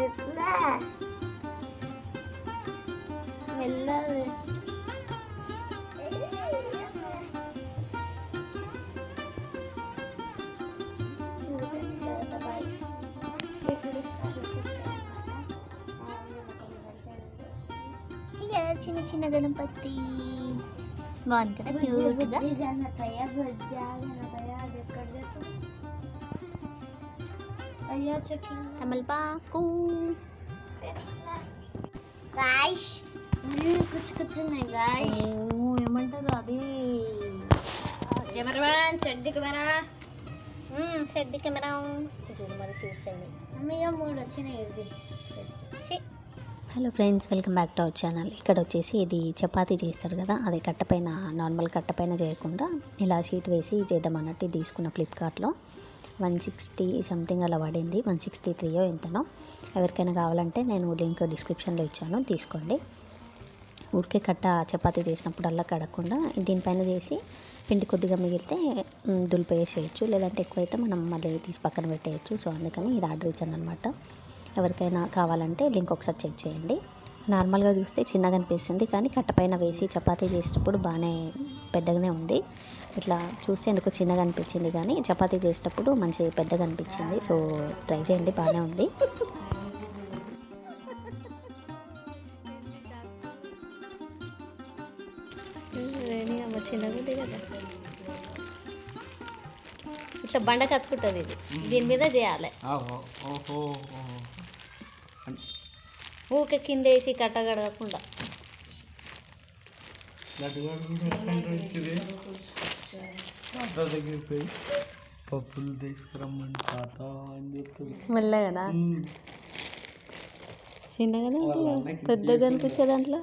ఎట్లా మెల్లది చిన్న చిన్న గణపతి బాగుంది కదా క్యూట్గా. తమలపాకు గాయ్స్ కూర్చున్నాయి గాయ్స్. ఏమంటారు అది కెమెరామ్యాన్ సెట్ ది కెమెరా చూడు మరి సీట్స్ అయినాయి అమ్మగా 3 వచ్చినాయి. Hello friends, welcome back to our channel. ఇక్కడ వచ్చేసి ఇది చపాతీ చేస్తారు కదా, అది కట్టపైన నార్మల్ కట్టపైన చేయకుండా ఇలా షీట్ వేసి చేద్దామన్నట్టు ఇది తీసుకున్న ఫ్లిప్కార్ట్లో 160 సంథింగ్ అలా పడింది, 163 ఎంతనో. ఎవరికైనా కావాలంటే నేను లింక్ డిస్క్రిప్షన్లో ఇచ్చాను, తీసుకోండి. ఊరికే కట్ట చపాతీ చేసినప్పుడు అలా కడగకుండా దీనిపైన చేసి పిండి కొద్దిగా మిగిలితే దులిపేసేయచ్చు, లేదంటే ఎక్కువైతే మనం మళ్ళీ తీసి పక్కన పెట్టేయచ్చు. సో అందుకని ఇది ఆర్డర్ ఇచ్చాను అనమాట. ఎవరికైనా కావాలంటే లింక్ ఒకసారి చెక్ చేయండి. నార్మల్గా చూస్తే చిన్నగా అనిపిస్తుంది, కానీ కట్టపైన వేసి చపాతీ చేసేటప్పుడు బాగానే పెద్దగానే ఉంది. ఇట్లా చూస్తే ఎందుకు చిన్నగా అనిపించింది, కానీ చపాతీ చేసేటప్పుడు మంచి పెద్దగా అనిపించింది. సో ట్రై చేయండి, బాగానే ఉంది. చిన్నగా ఉంది కదా, ఇట్లా బండ కత్తుకుంటుంది. ఇది దీని మీద చేయాలి. ఊకే కింద వేసి కట్ట కడగకుండా. పప్పులు తీసుకురమ్మని తాత అని చెప్తుంది. మెల్లగా చిన్నగానే పెద్దగా అనిపించే దాంట్లో